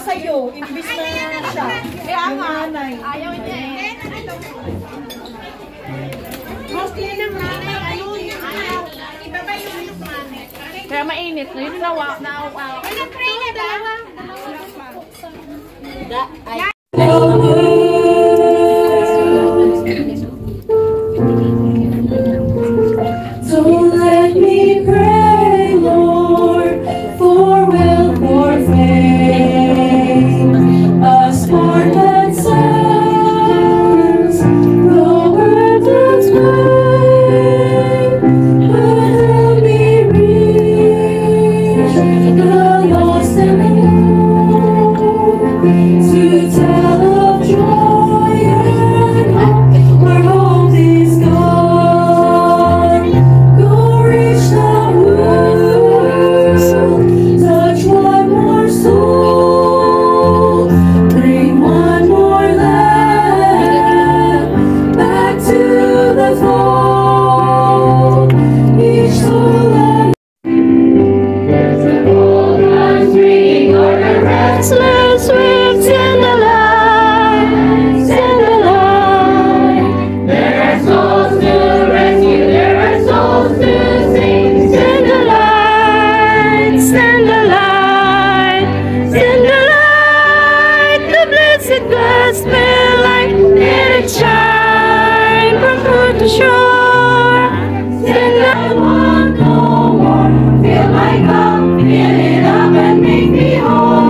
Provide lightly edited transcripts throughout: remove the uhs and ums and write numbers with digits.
Sa'yo, imbis na siya. Kaya nga, ayaw niya eh. Mostly naman, ano yung iba ba yung manit? Kaya mainit na yun, nawa. Ay, nag-pray na dalawa. Don't let me pray, Lord, for will, for fame. A sport that sounds, the word that's great, but help me reach the lost and alone, to tell of joy and hope where hope is gone. Go reach the world, touch one more soul, bring one more lamb back to the fold. Each soul and there's a golden string or a restless winds in the light, in the light. There are souls to rescue, there are souls to sing. Send the light, send the light, send the light, the blessed gospel light. Let it shine from shore to shore. Send the I want no more. Fill my cup, fill it up and make me whole.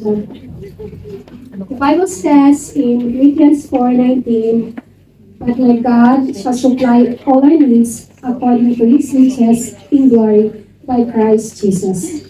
The Bible says in Philippians 4:19, but my God shall supply all our needs according to his riches in glory by Christ Jesus.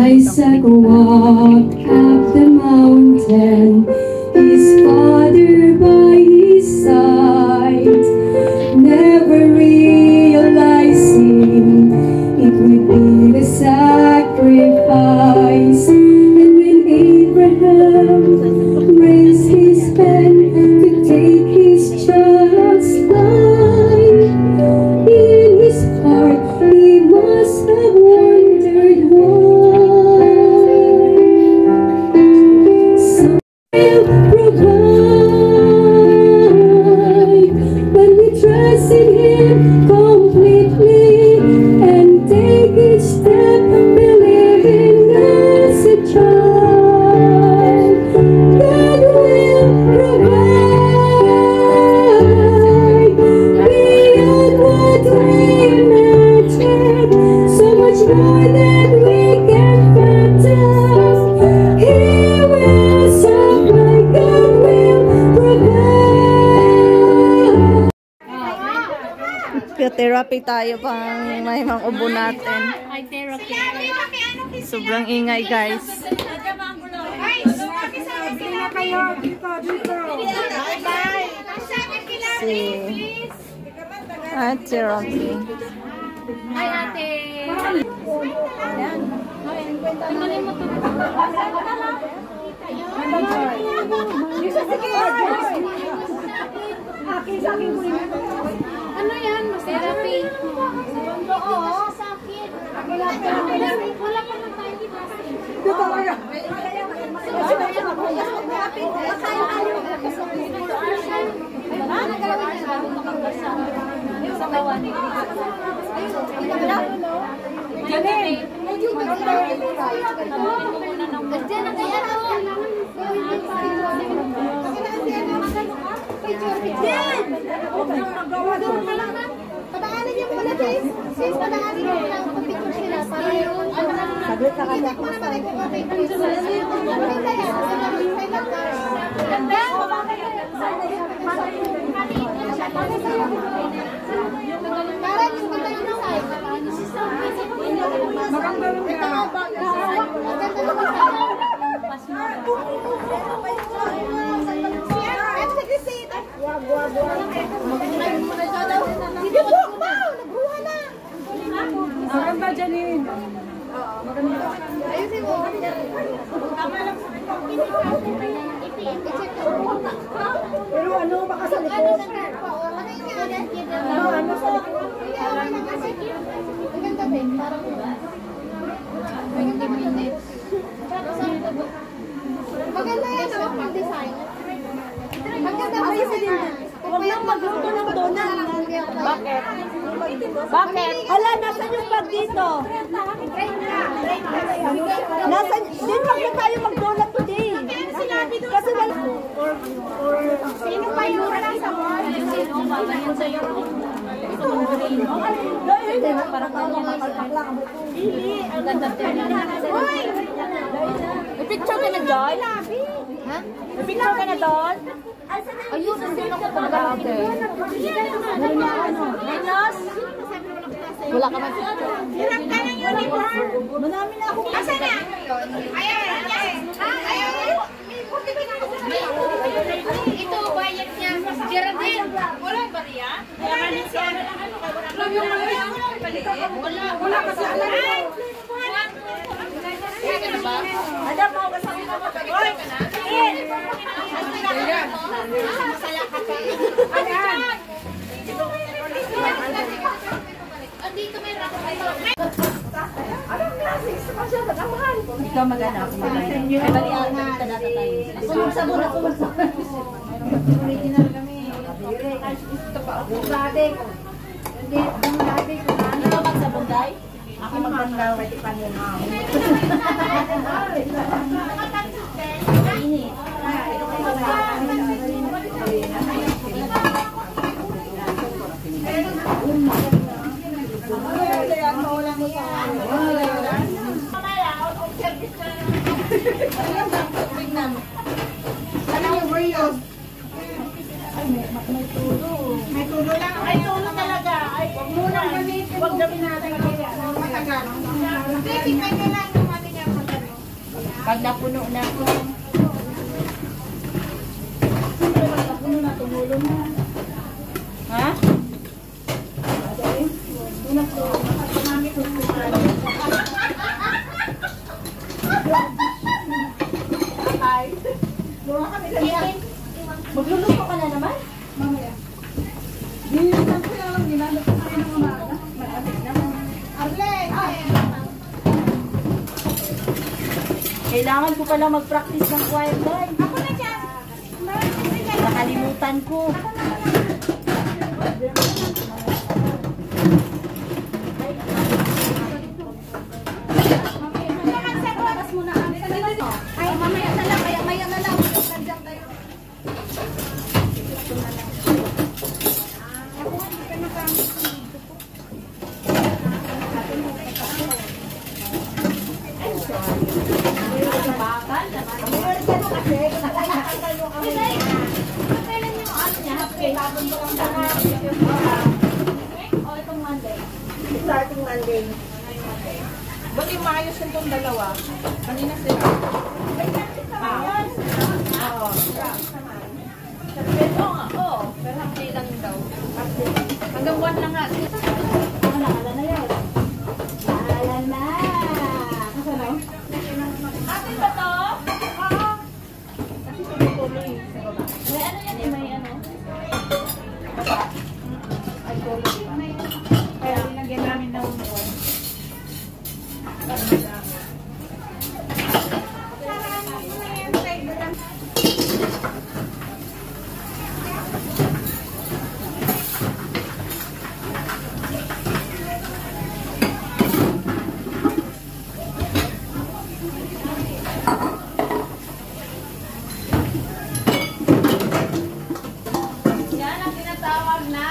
Isaac walked up the mountain, his father by his side, never realizing it would be the sacrifice. And when Abraham raised his hand to take his child's life, in his heart he must have wondered why. Provide when we trust in him completely and take each step believing as a child. God will provide beyond what we imagine, so much more than we can fathom. He will supply, God will provide. Therapy tayo pang may mga ubo natin. Ay, therapy. Sobrang ingay, guys. Therapy. Ay, ate. Ayan. Tingnan mo to. Ano yan? Therapy. Oo. Wala pa ng tayo di ba? Padaanan niyo muna, sis. Sis, padaanan niyo muna. Pag-picture sila. Para yung... Saglit ka kanya. Hindi ko naman nag-okay, sis. Maganda yan. Ganda? Parang yung ganda yung design. Maganda yung design. Maganda yung Maganda, Janine. ayusin mo. Pero ano, baka sa likod. Ano sa likod? Ang ganda din, parang 20 minutes. Maganda yan, no? Pag-design. Maganda ba yung design? Huwag lang magluto ng donut. Bakit? Bakit? Ala, nasan yung bag dito? Nasan, din wag na tayo mag-donut today. Kasi wala. Sino pa yung wala sa mall? Sino ba? Ganyan sa'yo. Parang kanya makalpak lang. Ang ganda din. Uy! May picture ka na doon? Ha? May picture ka na doon? Ayun, nandun ako pa. Menos? Wala ka man picture. Hirap ka ng uniform. Manami na ako. Asa na? Ayaw, ayaw. Ito, bayad niya. Geraldine. Wala ba riya? Wala siya. Wala ka sa alay. Kaya na ba? Ada mo, kasama na ako. Oy! Masaya ka pa. Andito may rako kayo. Anong klase? Gusto mo siya matamahan? Ikaw magana ako magana. Ay, bali ako na data tayo. Sumagsabon ako magsabon. Original kami. Ito pa ako. Dati. Hindi, dati ko na. Ikaw magsabunday? Ako magbandaw. Pwede pa niyo na. Init. Ano yung Oreos? May tulo lang. May tulo talaga. Ay, huwag muna gamitin. Huwag gamitin natin. Matagal. Hindi, pwede lang yung mati niya magano. Pag napuno na ako. Ha? Magluluto ka na naman? Mamaya. Ginilatan ko lang. Ginilatan ko ng umaga. Malating naman. Arlen! Kailangan ko pala mag-practice ng choir day. Ako na dyan. Nakalimutan ko. Ay, mamaya na lang. Maya na lang. Nandiyan tayo. Starting Monday. Ba't yung maayos itong dalawa? Kanina sila. Oo. Oo. Pero hindi lang daw. Hanggang 1 lang nga. Ala na yan. Ala na. Kasano? Atin ba to? Oo. Kasi tuloy-tuloy sa baba. May ano yan eh, may ano. Ay, tuloy. Kaya linagyan namin ng uwan. Para madami. Yan ang tinatawag na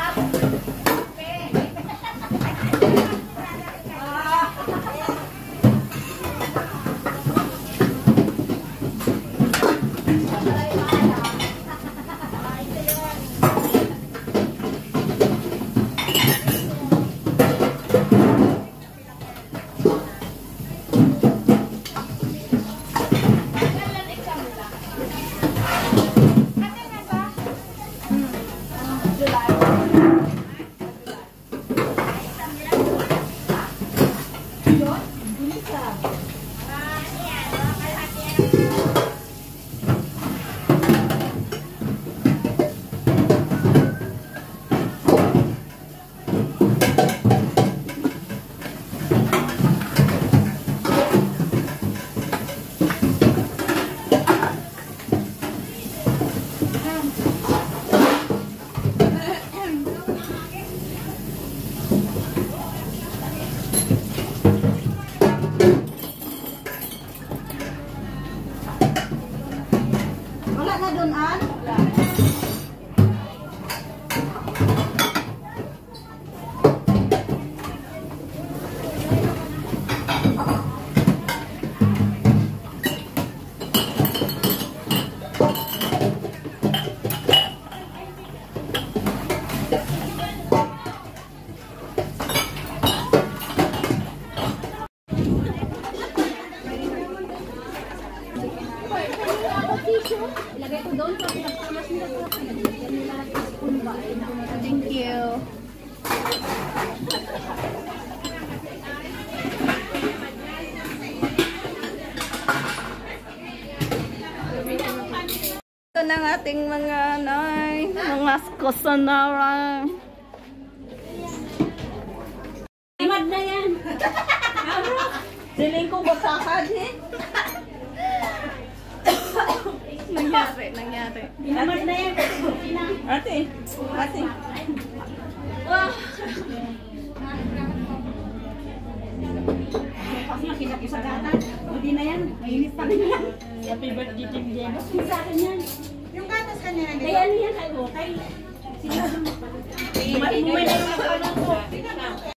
Wala na doon, An? Ilagay ko doon sa pinagpamas nila sa Thank you. Ito ng ating mga mga kusanara. Imad na yan. Siling ko basakad eh. Nangyari. Imad na yan. Ate. Kasi nakisagatan. Hindi na yan. Mainit pa rin yan. Happy birthday, Jim Diego. Sa akin yan. Yung gatas kanina dito. Kaya ano yan? Kay Sino? Bumay na yung mga ko.